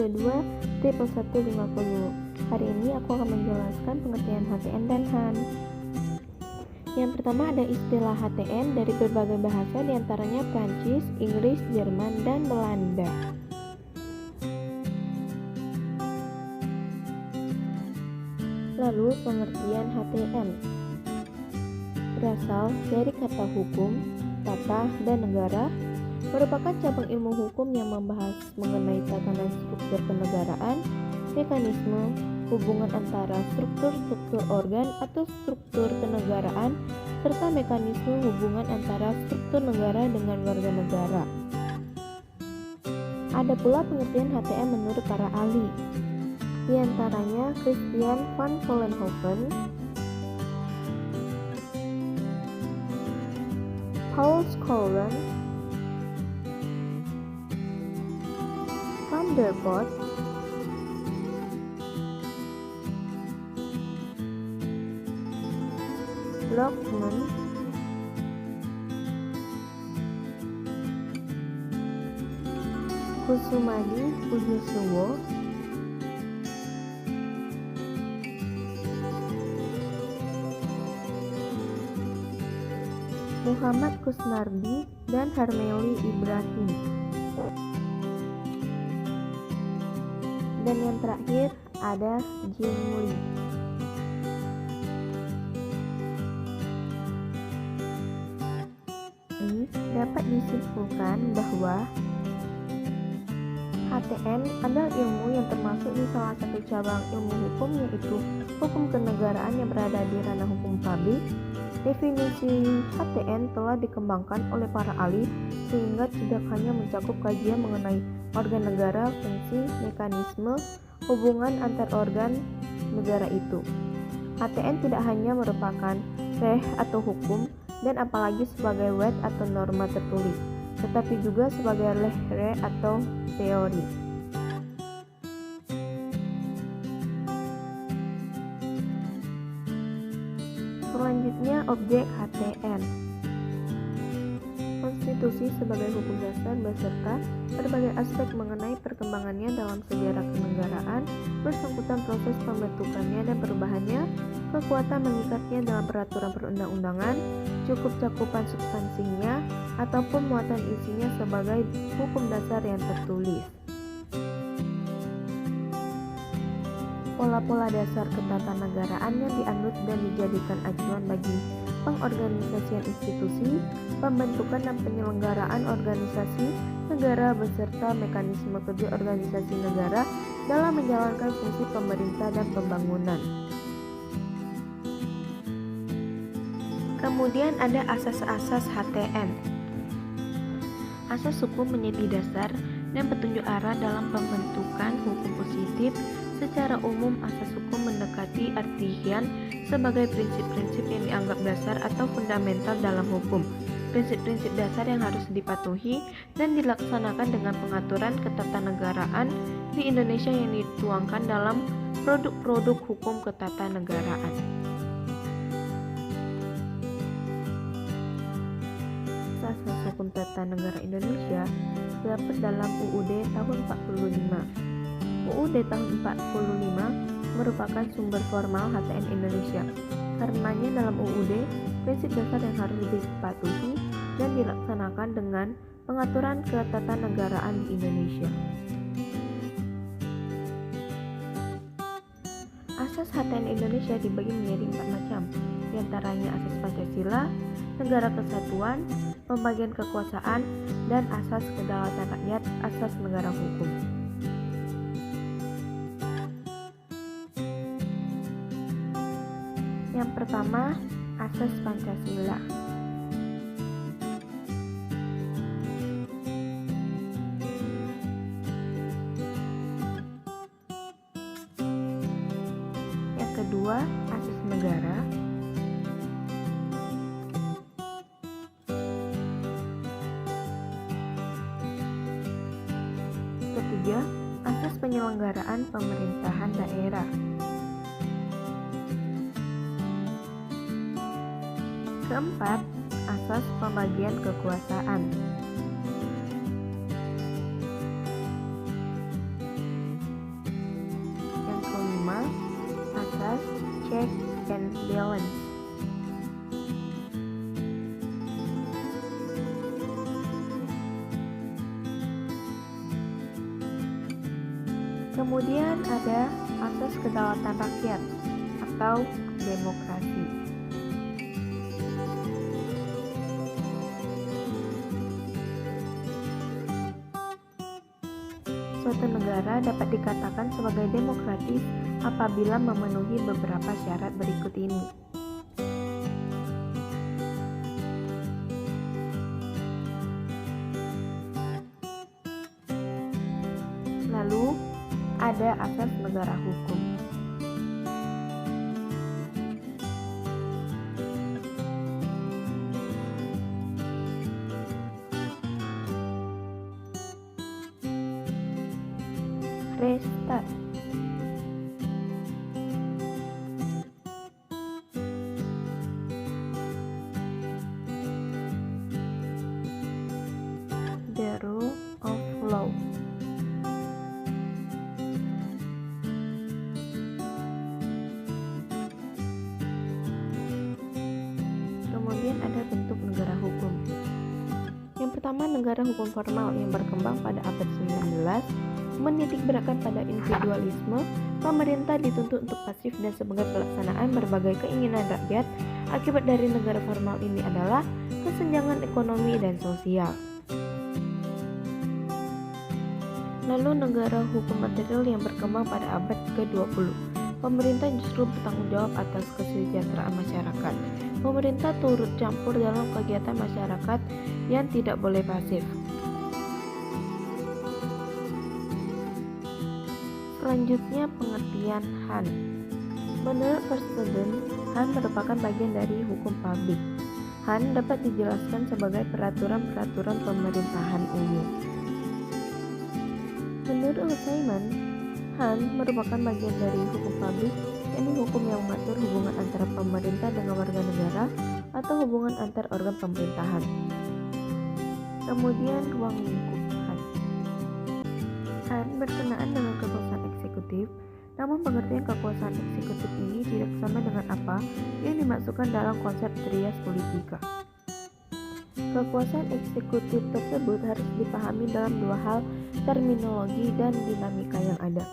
122-150. Hari ini aku akan menjelaskan pengertian HTN dan HAN. Yang pertama ada istilah HTN dari berbagai bahasa, diantaranya Prancis, Inggris, Jerman, dan Belanda. Lalu pengertian HTN berasal dari kata hukum, tata, dan negara, merupakan cabang ilmu hukum yang membahas mengenai tatanan struktur kenegaraan, mekanisme, hubungan antara struktur-struktur organ atau struktur kenegaraan, serta mekanisme hubungan antara struktur negara dengan warga negara. Ada pula pengertian HTN menurut para ahli, di antaranya Christian van Vollenhoven, Paul Scholen, Van der Voort, Lokman, Kusumadi Pujusuwo, Muhammad Kusnardi, dan Harmeli Ibrahim. Dan yang terakhir ada Jim Lee. Dapat disimpulkan bahwa HTN adalah ilmu yang termasuk di salah satu cabang ilmu hukum, yaitu hukum kenegaraan yang berada di ranah hukum publik. Definisi HTN telah dikembangkan oleh para ahli sehingga tidak hanya mencakup kajian mengenai organ negara, fungsi, mekanisme, hubungan antar organ negara itu. HTN tidak hanya merupakan reh atau hukum dan apalagi sebagai wet atau norma tertulis, tetapi juga sebagai lehre atau teori. Selanjutnya, objek HTN. Konstitusi sebagai hukum dasar beserta berbagai aspek mengenai perkembangannya dalam sejarah kenegaraan, bersangkutan proses pembentukannya dan perubahannya, kekuatan mengikatnya dalam peraturan perundang-undangan, cukup cakupan substansinya, ataupun muatan isinya sebagai hukum dasar yang tertulis. Pola-pola dasar ketatanegaraan yang dianut dan dijadikan acuan bagi pengorganisasian institusi, pembentukan dan penyelenggaraan organisasi negara beserta mekanisme kerja organisasi negara dalam menjalankan fungsi pemerintah dan pembangunan. Kemudian ada asas-asas HTN. Asas hukum menjadi dasar dan petunjuk arah dalam pembentukan hukum positif. Secara umum, asas hukum mendekati artian sebagai prinsip-prinsip yang dianggap dasar atau fundamental dalam hukum. Prinsip-prinsip dasar yang harus dipatuhi dan dilaksanakan dengan pengaturan ketatanegaraan di Indonesia yang dituangkan dalam produk-produk hukum ketatanegaraan. Asas hukum tata negara Indonesia terdapat dalam UUD tahun 45. UUD tahun 45 merupakan sumber formal HTN Indonesia. Karenanya dalam UUD, prinsip dasar yang harus dipatuhi dan dilaksanakan dengan pengaturan ketatanegaraan di Indonesia. Asas HTN Indonesia dibagi menjadi 4 macam, diantaranya asas Pancasila, negara kesatuan, pembagian kekuasaan, dan asas kedaulatan rakyat, asas negara hukum. Yang pertama, asas Pancasila. Yang kedua, asas negara. Ketiga, asas penyelenggaraan pemerintahan daerah. Keempat, asas pembagian kekuasaan. Kemudian ada asas kedaulatan rakyat atau demokrasi. Suatu negara dapat dikatakan sebagai demokratis apabila memenuhi beberapa syarat berikut ini. Lalu, ada asas negara hukum. Restart. The rule of law. Kemudian ada bentuk negara hukum. Yang pertama, negara hukum formal yang berkembang pada abad 19 menitikberatkan pada individualisme. Pemerintah dituntut untuk pasif dan sebagai pelaksanaan berbagai keinginan rakyat. Akibat dari negara formal ini adalah kesenjangan ekonomi dan sosial. Lalu negara hukum material yang berkembang pada abad ke-20. Pemerintah justru bertanggung jawab atas kesejahteraan masyarakat. Pemerintah turut campur dalam kegiatan masyarakat yang tidak boleh pasif. Selanjutnya, pengertian Han. Menurut Verstegen, Han merupakan bagian dari hukum publik. Han dapat dijelaskan sebagai peraturan-peraturan pemerintahan umum. Menurut Simon, Han merupakan bagian dari hukum publik, yakni hukum yang mengatur hubungan antara pemerintah dengan warga negara atau hubungan antar organ pemerintahan. Kemudian, ruang lingkup Han. Han berkenaan dengan kekuasaan eksekutif, namun pengertian kekuasaan eksekutif ini tidak sama dengan apa yang dimaksudkan dalam konsep trias politika. Kekuasaan eksekutif tersebut harus dipahami dalam dua hal, terminologi dan dinamika yang ada.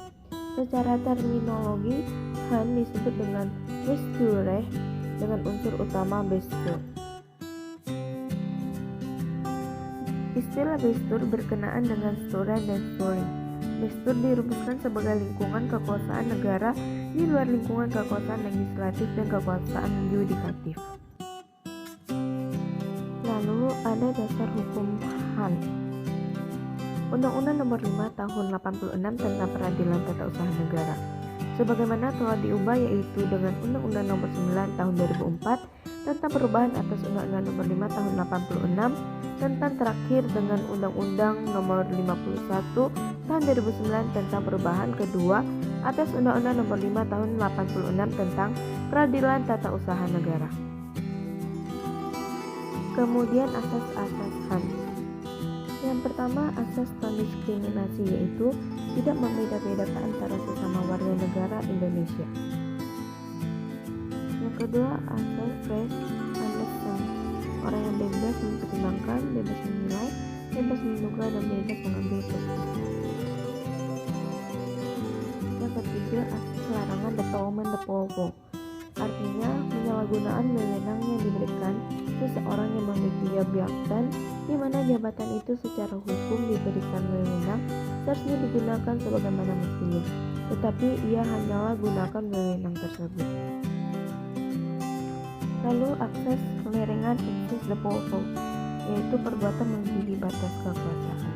Secara terminologi, Han disebut dengan Bestuurrecht dengan unsur utama bestuur. Istilah bestuur berkenaan dengan sturen dan sturing. Bestuur dirumuskan sebagai lingkungan kekuasaan negara di luar lingkungan kekuasaan legislatif dan kekuasaan yudikatif. Lalu ada dasar hukum Han. Undang-Undang Nomor 5 Tahun 86 tentang Peradilan Tata Usaha Negara, sebagaimana telah diubah yaitu dengan Undang-Undang Nomor 9 Tahun 2004 tentang perubahan atas Undang-Undang Nomor 5 Tahun 86 tentang terakhir dengan Undang-Undang Nomor 51 Tahun 2009 tentang perubahan kedua atas Undang-Undang Nomor 5 Tahun 86 tentang Peradilan Tata Usaha Negara. Kemudian asas-asas Han. Yang pertama, asas non-diskriminasi, yaitu tidak membeda-bedakan antara sesama warga negara Indonesia. Yang kedua, asas res understand, orang yang bebas mempertimbangkan, bebas menilai, bebas menduga, dan bebas mengambil keputusan. Yang ketiga, asas larangan development the powerful, artinya penyalahgunaan wewenang yang diberikan seseorang yang memiliki jabatan di mana jabatan itu secara hukum diberikan wewenang seharusnya digunakan sebagaimana mestinya, tetapi ia hanyalah gunakan wewenang tersebut. Lalu akses kelerengan, access the powerful, yaitu perbuatan melebihi batas kekuasaan.